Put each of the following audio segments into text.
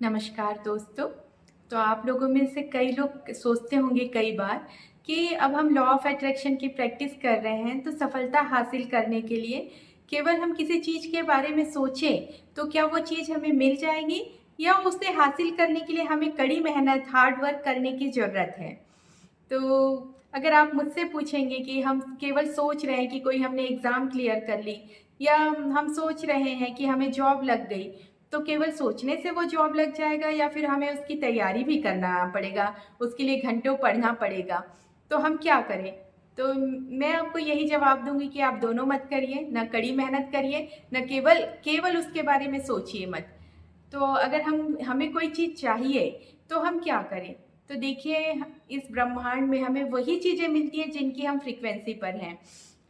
नमस्कार दोस्तों। तो आप लोगों में से कई लोग सोचते होंगे कई बार कि अब हम लॉ ऑफ अट्रैक्शन की प्रैक्टिस कर रहे हैं, तो सफलता हासिल करने के लिए केवल हम किसी चीज़ के बारे में सोचें तो क्या वो चीज़ हमें मिल जाएगी, या उसे हासिल करने के लिए हमें कड़ी मेहनत हार्ड वर्क करने की ज़रूरत है। तो अगर आप मुझसे पूछेंगे कि हम केवल सोच रहे हैं कि कोई हमने एग्ज़ाम क्लियर कर ली, या हम सोच रहे हैं कि हमें जॉब लग गई, तो केवल सोचने से वो जॉब लग जाएगा या फिर हमें उसकी तैयारी भी करना पड़ेगा, उसके लिए घंटों पढ़ना पड़ेगा। तो हम क्या करें? तो मैं आपको यही जवाब दूँगी कि आप दोनों मत करिए, ना कड़ी मेहनत करिए, ना केवल केवल उसके बारे में सोचिए मत। तो अगर हमें कोई चीज़ चाहिए, तो हम क्या करें? तो देखिए, इस ब्रह्मांड में हमें वही चीज़ें मिलती हैं जिनकी हम फ्रीक्वेंसी पर हैं।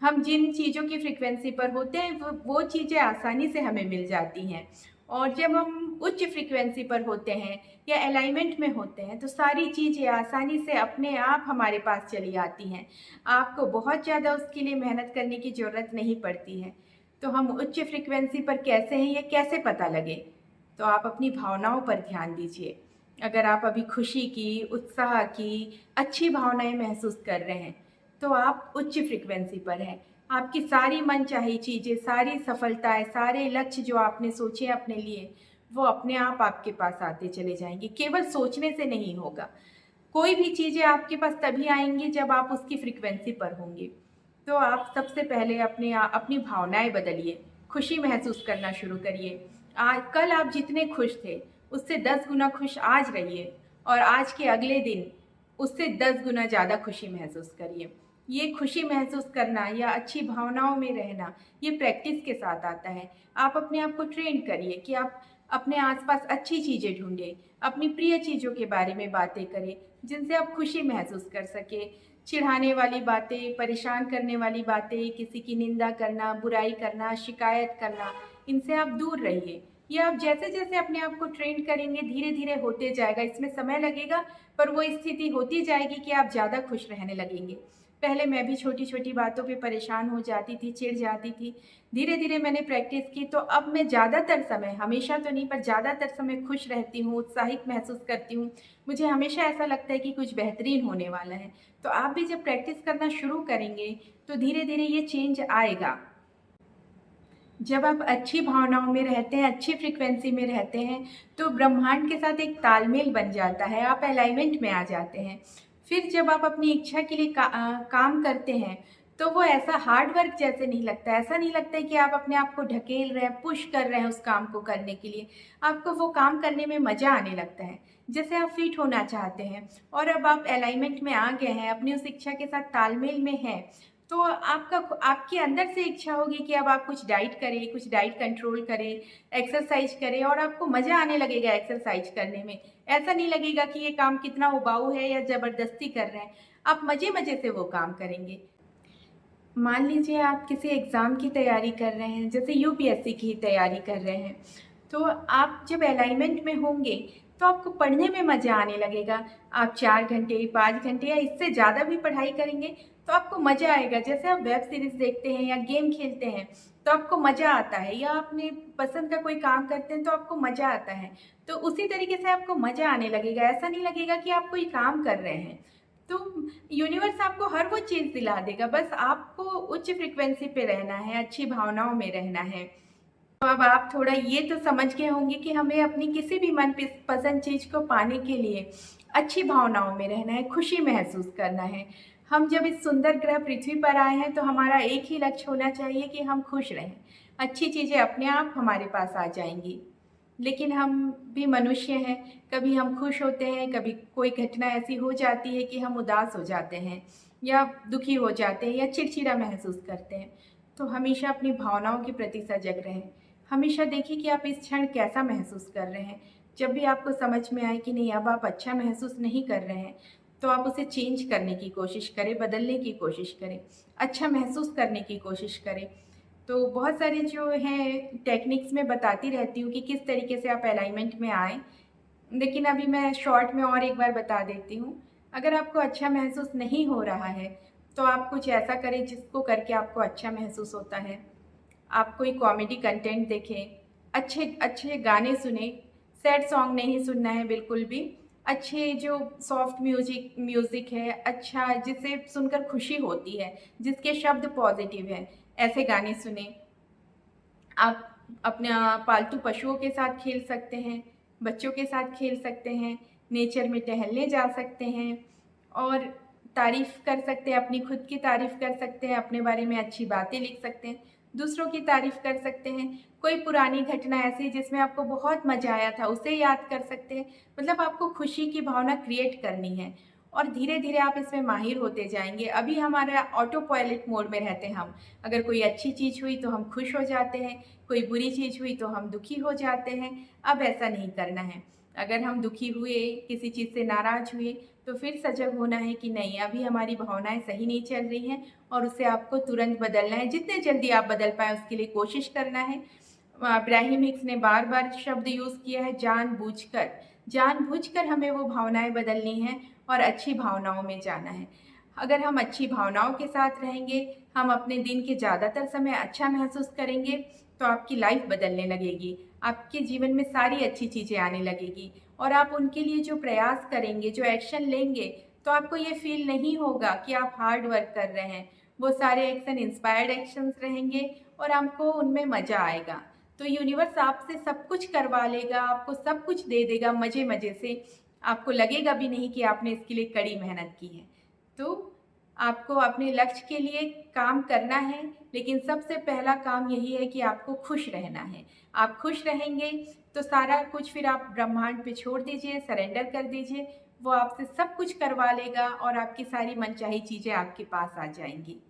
हम जिन चीज़ों की फ्रीक्वेंसी पर होते हैं, वो चीज़ें आसानी से हमें मिल जाती हैं। और जब हम उच्च फ्रीक्वेंसी पर होते हैं या अलाइनमेंट में होते हैं, तो सारी चीज़ें आसानी से अपने आप हमारे पास चली आती हैं। आपको बहुत ज़्यादा उसके लिए मेहनत करने की ज़रूरत नहीं पड़ती है। तो हम उच्च फ्रीक्वेंसी पर कैसे हैं, ये कैसे पता लगे? तो आप अपनी भावनाओं पर ध्यान दीजिए। अगर आप अभी खुशी की, उत्साह की, अच्छी भावनाएँ महसूस कर रहे हैं, तो आप उच्च फ्रीक्वेंसी पर हैं। आपकी सारी मनचाही चीज़ें, सारी सफलताएँ, सारे लक्ष्य जो आपने सोचे अपने लिए, वो अपने आप आपके पास आते चले जाएँगे। केवल सोचने से नहीं होगा। कोई भी चीज़ें आपके पास तभी आएँगी जब आप उसकी फ्रीक्वेंसी पर होंगे। तो आप सबसे पहले अपनी भावनाएँ बदलिए, खुशी महसूस करना शुरू करिए। कल आप जितने खुश थे, उससे 10 गुना खुश आज रहिए, और आज के अगले दिन उससे 10 गुना ज़्यादा खुशी महसूस करिए। ये खुशी महसूस करना या अच्छी भावनाओं में रहना, ये प्रैक्टिस के साथ आता है। आप अपने आप को ट्रेन करिए कि आप अपने आस-पास अच्छी चीज़ें ढूँढें, अपनी प्रिय चीज़ों के बारे में बातें करें, जिनसे आप खुशी महसूस कर सकें। चिढ़ाने वाली बातें, परेशान करने वाली बातें, किसी की निंदा करना, बुराई करना, शिकायत करना, इनसे आप दूर रहिए। ये आप जैसे-जैसे अपने आप को ट्रेन करेंगे, धीरे-धीरे होते जाएगा। इसमें समय लगेगा, पर वो स्थिति होती जाएगी कि आप ज़्यादा खुश रहने लगेंगे। पहले मैं भी छोटी-छोटी बातों पे परेशान हो जाती थी, चिढ़ जाती थी। धीरे-धीरे मैंने प्रैक्टिस की, तो अब मैं ज़्यादातर समय, हमेशा तो नहीं पर ज़्यादातर समय खुश रहती हूँ, उत्साहित महसूस करती हूँ। मुझे हमेशा ऐसा लगता है कि कुछ बेहतरीन होने वाला है। तो आप भी जब प्रैक्टिस करना शुरू करेंगे, तो धीरे-धीरे ये चेंज आएगा। जब आप अच्छी भावनाओं में रहते हैं, अच्छी फ्रीक्वेंसी में रहते हैं, तो ब्रह्मांड के साथ एक तालमेल बन जाता है, आप अलाइनमेंट में आ जाते हैं। फिर जब आप अपनी इच्छा के लिए काम करते हैं, तो वो ऐसा हार्ड वर्क जैसे नहीं लगता है। ऐसा नहीं लगता है कि आप अपने आप को ढकेल रहे हैं, पुश कर रहे हैं उस काम को करने के लिए। आपको वो काम करने में मज़ा आने लगता है, जैसे आप फिट होना चाहते हैं और अब आप अलाइनमेंट में आ गए हैं, अपनी उस इच्छा के साथ तालमेल में हैं, तो आपके अंदर से इच्छा होगी कि अब आप कुछ डाइट करें, कुछ डाइट कंट्रोल करें, एक्सरसाइज़ करें, और आपको मज़ा आने लगेगा एक्सरसाइज़ करने में। ऐसा नहीं लगेगा कि ये काम कितना उबाऊ है या ज़बरदस्ती कर रहे हैं। आप मज़े-मज़े से वो काम करेंगे। मान लीजिए आप किसी एग्ज़ाम की तैयारी कर रहे हैं, जैसे यूपीएससी की तैयारी कर रहे हैं, तो आप जब अलाइनमेंट में होंगे, तो आपको पढ़ने में मज़ा आने लगेगा। आप 4 घंटे, 5 घंटे या इससे ज़्यादा भी पढ़ाई करेंगे, तो आपको मज़ा आएगा। जैसे आप वेब सीरीज़ देखते हैं या गेम खेलते हैं, तो आपको मज़ा आता है, या अपने पसंद का कोई काम करते हैं, तो आपको मज़ा आता है। तो उसी तरीके से आपको मज़ा आने लगेगा, ऐसा नहीं लगेगा कि आप कोई काम कर रहे हैं। तो यूनिवर्स आपको हर वो चीज़ दिला देगा, बस आपको उच्च फ्रीक्वेंसी पे रहना है, अच्छी भावनाओं में रहना है। तो अब आप थोड़ा ये तो समझ गए होंगे कि हमें अपनी किसी भी पसंद चीज़ को पाने के लिए अच्छी भावनाओं में रहना है, खुशी महसूस करना है। हम जब इस सुंदर ग्रह पृथ्वी पर आए हैं, तो हमारा एक ही लक्ष्य होना चाहिए कि हम खुश रहें। अच्छी चीज़ें अपने आप हमारे पास आ जाएँगी। लेकिन हम भी मनुष्य हैं, कभी हम खुश होते हैं, कभी कोई घटना ऐसी हो जाती है कि हम उदास हो जाते हैं, या दुखी हो जाते हैं, या चिड़चिड़ा महसूस करते हैं। तो हमेशा अपनी भावनाओं के प्रति सजग रहें। हमेशा देखिए कि आप इस क्षण कैसा महसूस कर रहे हैं। जब भी आपको समझ में आए कि नहीं, अब आप अच्छा महसूस नहीं कर रहे हैं, तो आप उसे चेंज करने की कोशिश करें, बदलने की कोशिश करें, अच्छा महसूस करने की कोशिश करें। तो बहुत सारी जो हैं टेक्निक्स मैं बताती रहती हूँ कि किस तरीके से आप अलाइनमेंट में आएँ। लेकिन अभी मैं शॉर्ट में और एक बार बता देती हूँ। अगर आपको अच्छा महसूस नहीं हो रहा है, तो आप कुछ ऐसा करें जिसको करके आपको अच्छा महसूस होता है। आप कोई कॉमेडी कंटेंट देखें, अच्छे अच्छे गाने सुनें, सैड सॉन्ग नहीं सुनना है बिल्कुल भी। अच्छे जो सॉफ्ट म्यूज़िक है, अच्छा जिसे सुनकर खुशी होती है, जिसके शब्द पॉज़िटिव हैं, ऐसे गाने सुनें। आप अपना पालतू पशुओं के साथ खेल सकते हैं, बच्चों के साथ खेल सकते हैं, नेचर में टहलने जा सकते हैं और तारीफ़ कर सकते हैं, अपनी खुद की तारीफ़ कर सकते हैं, अपने बारे में अच्छी बातें लिख सकते हैं, दूसरों की तारीफ़ कर सकते हैं। कोई पुरानी घटना ऐसी जिसमें आपको बहुत मज़ा आया था, उसे याद कर सकते हैं। मतलब आपको खुशी की भावना क्रिएट करनी है और धीरे-धीरे आप इसमें माहिर होते जाएँगे। अभी हमारा ऑटो पायलट मोड में रहते हैं हम। अगर कोई अच्छी चीज़ हुई तो हम खुश हो जाते हैं, कोई बुरी चीज़ हुई तो हम दुखी हो जाते हैं। अब ऐसा नहीं करना है। अगर हम दुखी हुए, किसी चीज़ से नाराज़ हुए, तो फिर सजग होना है कि नहीं, अभी हमारी भावनाएँ सही नहीं चल रही हैं और उसे आपको तुरंत बदलना है। जितने जल्दी आप बदल पाएँ उसके लिए कोशिश करना है। इब्राहिम हिक्स ने बार-बार शब्द यूज़ किया है जानबूझकर। जानबूझकर हमें वो भावनाएँ बदलनी हैं और अच्छी भावनाओं में जाना है। अगर हम अच्छी भावनाओं के साथ रहेंगे, हम अपने दिन के ज़्यादातर समय अच्छा महसूस करेंगे, तो आपकी लाइफ़ बदलने लगेगी। आपके जीवन में सारी अच्छी चीज़ें आने लगेगी और आप उनके लिए जो प्रयास करेंगे, जो एक्शन लेंगे, तो आपको ये फ़ील नहीं होगा कि आप हार्ड वर्क कर रहे हैं। वो सारे एक्शन इंस्पायर्ड एक्शंस रहेंगे और आपको उनमें मज़ा आएगा। तो यूनिवर्स आपसे सब कुछ करवा लेगा, आपको सब कुछ दे देगा मज़े-मज़े से। आपको लगेगा भी नहीं कि आपने इसके लिए कड़ी मेहनत की है। तो आपको अपने लक्ष्य के लिए काम करना है, लेकिन सबसे पहला काम यही है कि आपको खुश रहना है। आप खुश रहेंगे, तो सारा कुछ फिर आप ब्रह्मांड पे छोड़ दीजिए, सरेंडर कर दीजिए। वो आपसे सब कुछ करवा लेगा और आपकी सारी मनचाही चीज़ें आपके पास आ जाएँगी।